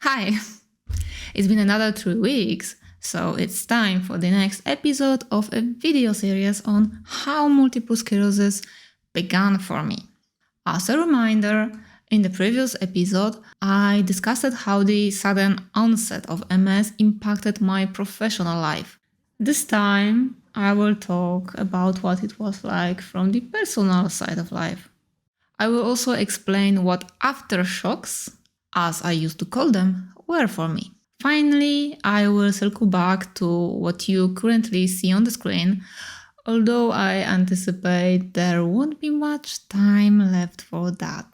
Hi! It's been another 3 weeks, so it's time for the next episode of a video series on how multiple sclerosis began for me. As a reminder, in the previous episode, I discussed how the sudden onset of MS impacted my professional life. This time, I will talk about what it was like from the personal side of life. I will also explain what aftershocks, as I used to call them, were for me. Finally, I will circle back to what you currently see on the screen, although I anticipate there won't be much time left for that.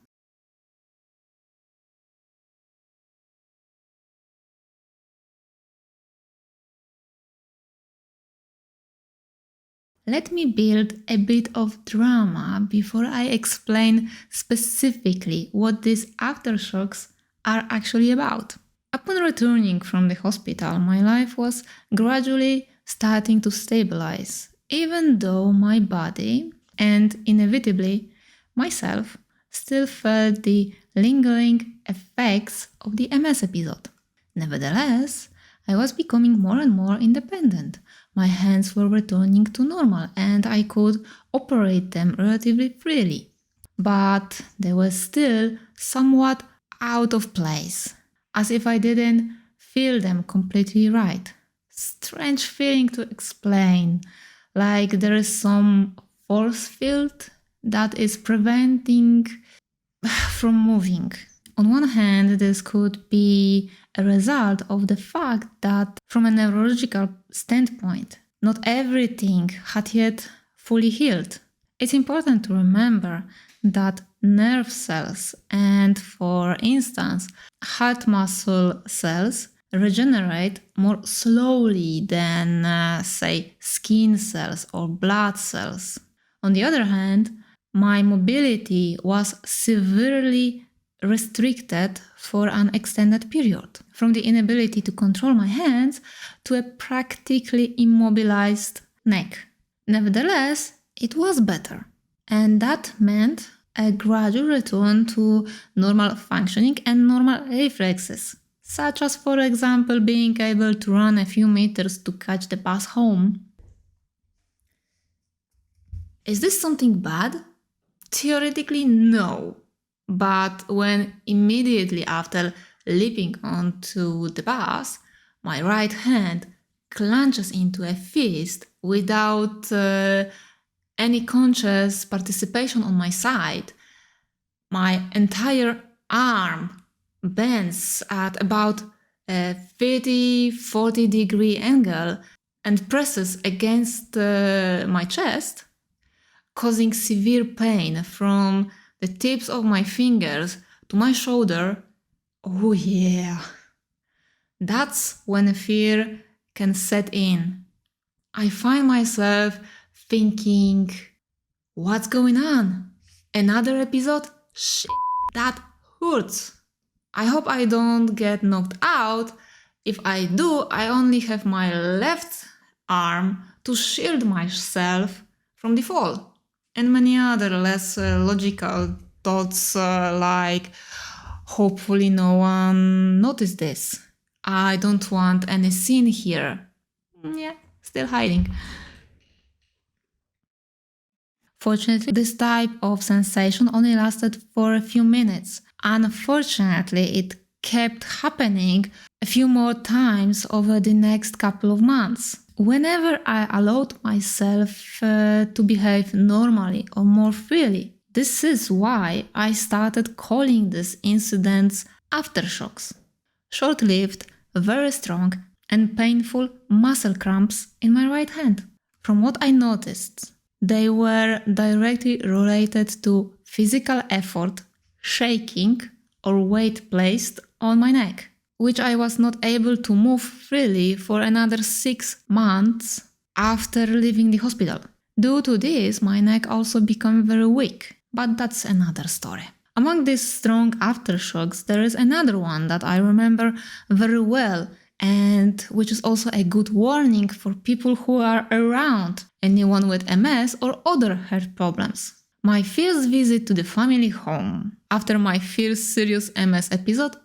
Let me build a bit of drama before I explain specifically what these aftershocks are actually about. Upon returning from the hospital, my life was gradually starting to stabilize, even though my body and inevitably myself still felt the lingering effects of the MS episode. Nevertheless, I was becoming more and more independent. My hands were returning to normal and I could operate them relatively freely. But they were still somewhat out of place, as if I didn't feel them completely right. Strange feeling to explain, like there is some force field that is preventing from moving. On one hand, this could be a result of the fact that, from a neurological standpoint, not everything had yet fully healed. It's important to remember that nerve cells and, for instance, heart muscle cells regenerate more slowly than, say, skin cells or blood cells. On the other hand, my mobility was severely restricted for an extended period, from the inability to control my hands to a practically immobilized neck. Nevertheless, it was better, and that meant a gradual return to normal functioning and normal reflexes, such as, for example, being able to run a few meters to catch the bus home. Is this something bad? Theoretically, no. But when immediately after leaping onto the bus, my right hand clenches into a fist without any conscious participation on my side, my entire arm bends at about a 30-40 degree angle and presses against my chest, causing severe pain from the tips of my fingers to my shoulder. Oh yeah, that's when fear can set in. I find myself thinking, what's going on? Another episode? Shit, that hurts. I hope I don't get knocked out. If I do, I only have my left arm to shield myself from the fall. And many other less logical thoughts like, hopefully no one noticed this. I don't want any scene here. Yeah, still hiding. Fortunately, this type of sensation only lasted for a few minutes. Unfortunately, it kept happening a few more times over the next couple of months. Whenever I allowed myself to behave normally or more freely. This is why I started calling these incidents aftershocks. Short-lived, very strong and painful muscle cramps in my right hand. From what I noticed, they were directly related to physical effort, shaking, or weight placed on my neck, which I was not able to move freely for another 6 months after leaving the hospital. Due to this, my neck also became very weak, but that's another story. Among these strong aftershocks, there is another one that I remember very well and which is also a good warning for people who are around anyone with MS or other health problems. My first visit to the family home after my first serious MS episode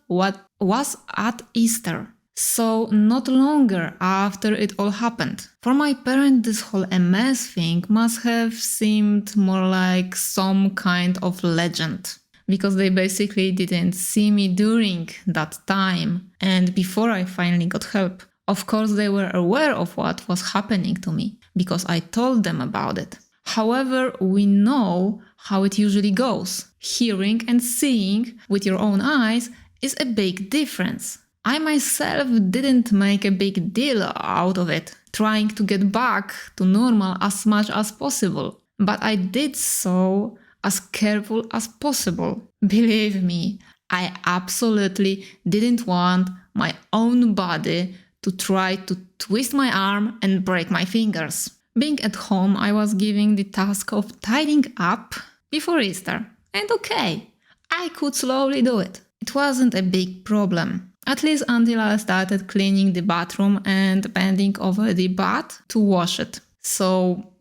was at Easter, so not longer after it all happened. For my parents, this whole MS thing must have seemed more like some kind of legend, because they basically didn't see me during that time and before I finally got help. Of course, they were aware of what was happening to me because I told them about it. However, we know how it usually goes. Hearing and seeing with your own eyes is a big difference. I myself didn't make a big deal out of it, trying to get back to normal as much as possible. But I did so as careful as possible. Believe me, I absolutely didn't want my own body to try to twist my arm and break my fingers. Being at home, I was given the task of tidying up before Easter. And okay, I could slowly do it. It wasn't a big problem, at least until I started cleaning the bathroom and bending over the bath to wash it. So,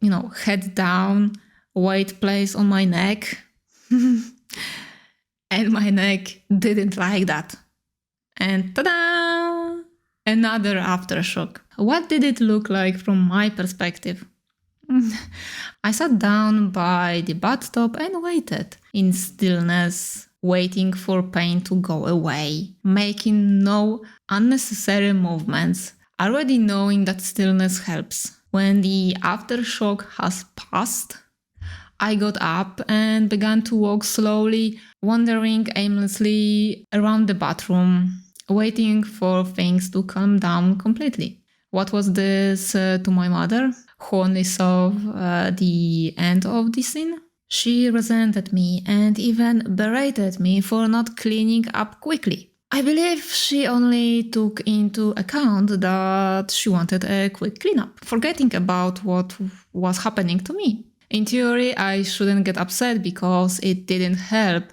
head down, weight placed on my neck. And my neck didn't like that. And ta-da! Another aftershock. What did it look like from my perspective? I sat down by the bathtub and waited in stillness, waiting for pain to go away, making no unnecessary movements, already knowing that stillness helps. When the aftershock has passed, I got up and began to walk slowly, wandering aimlessly around the bathroom, waiting for things to calm down completely. What was this to my mother, who only saw the end of the scene? She resented me and even berated me for not cleaning up quickly. I believe she only took into account that she wanted a quick cleanup, forgetting about what was happening to me. In theory, I shouldn't get upset because it didn't help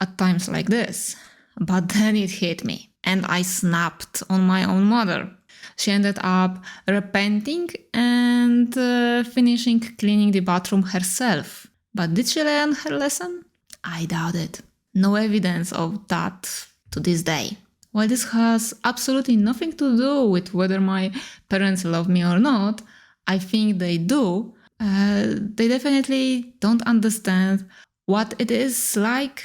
at times like this. But then it hit me, and I snapped on my own mother. She ended up repenting and finishing cleaning the bathroom herself. But did she learn her lesson? I doubt it. No evidence of that to this day. While this has absolutely nothing to do with whether my parents love me or not, I think they do. They definitely don't understand what it is like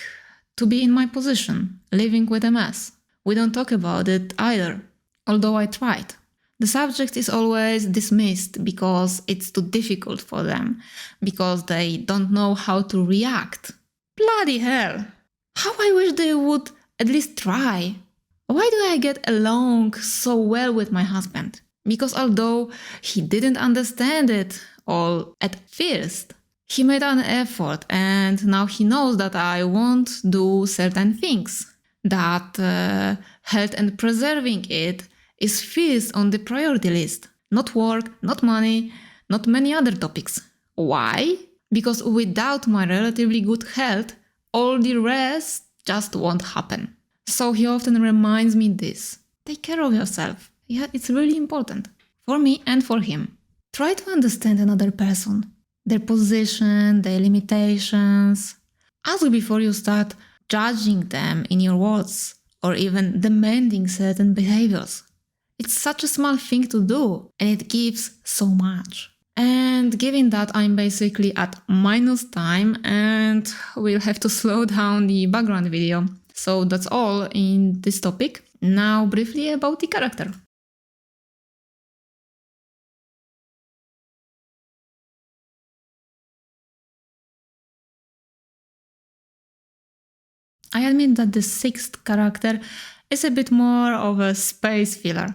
to be in my position, living with MS. We don't talk about it either, although I tried. The subject is always dismissed because it's too difficult for them, because they don't know how to react. Bloody hell! How I wish they would at least try. Why do I get along so well with my husband? Because although he didn't understand it all at first, he made an effort and now he knows that I won't do certain things. That health and preserving it is first on the priority list. Not work, not money, not many other topics. Why? Because without my relatively good health, all the rest just won't happen. So he often reminds me this. Take care of yourself. Yeah, it's really important. For me and for him. Try to understand another person. Their position, their limitations. Ask before you start judging them in your words or even demanding certain behaviors. It's such a small thing to do and it gives so much. And given that I'm basically at minus time and we'll have to slow down the background video. So that's all in this topic. Now briefly about the character. I admit that the sixth character is a bit more of a space filler,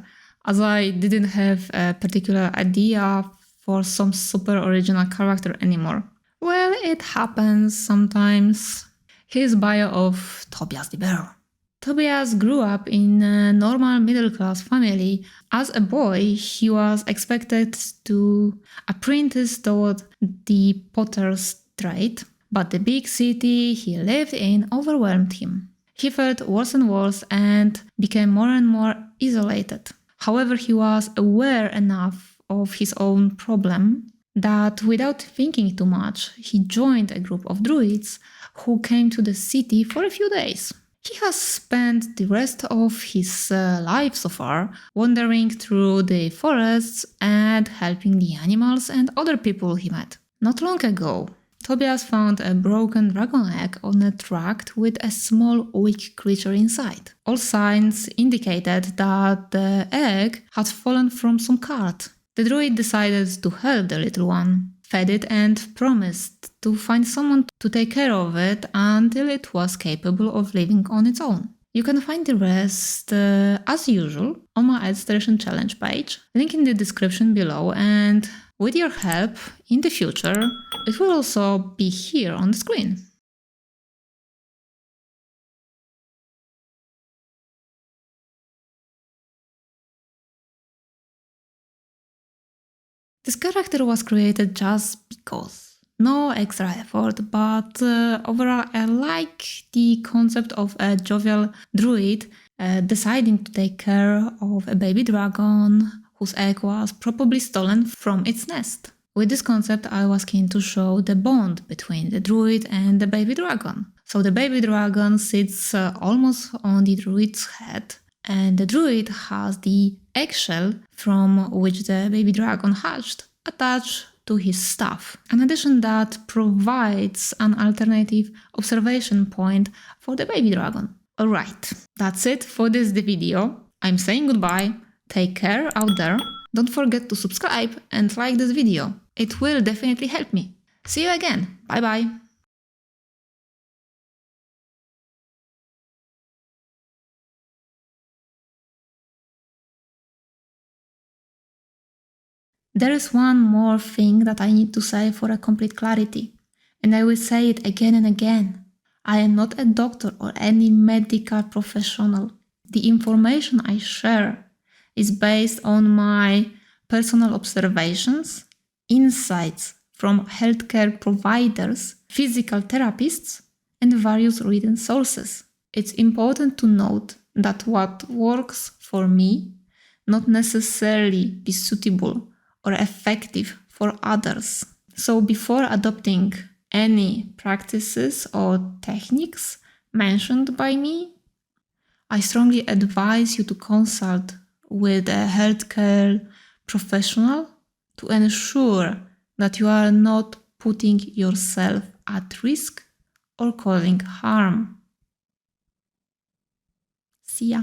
as I didn't have a particular idea for some super original character anymore. Well, it happens sometimes. Here's bio of Tobias the Bear. Tobias grew up in a normal middle-class family. As a boy, he was expected to apprentice toward the potter's trade, but the big city he lived in overwhelmed him. He felt worse and worse and became more and more isolated. However, he was aware enough of his own problem that without thinking too much, he joined a group of druids who came to the city for a few days. He has spent the rest of his life so far wandering through the forests and helping the animals and other people he met. Not long ago, Tobias found a broken dragon egg on a tract with a small weak creature inside. All signs indicated that the egg had fallen from some cart. The druid decided to help the little one, fed it and promised to find someone to take care of it until it was capable of living on its own. You can find the rest, as usual, on my ArtStation challenge page, link in the description below, and with your help, in the future, it will also be here on the screen. This character was created just because. No extra effort, but overall I like the concept of a jovial druid deciding to take care of a baby dragon whose egg was probably stolen from its nest. With this concept, I was keen to show the bond between the druid and the baby dragon. So the baby dragon sits almost on the druid's head, and the druid has the eggshell from which the baby dragon hatched attached to his staff. An addition that provides an alternative observation point for the baby dragon. Alright, that's it for this video. I'm saying goodbye. Take care out there. Don't forget to subscribe and like this video. It will definitely help me. See you again. Bye bye. There is one more thing that I need to say for a complete clarity, and I will say it again and again. I am not a doctor or any medical professional. The information I share is based on my personal observations, insights from healthcare providers, physical therapists, and various written sources. It's important to note that what works for me not necessarily be suitable or effective for others. So before adopting any practices or techniques mentioned by me, I strongly advise you to consult with a healthcare professional to ensure that you are not putting yourself at risk or causing harm. See ya.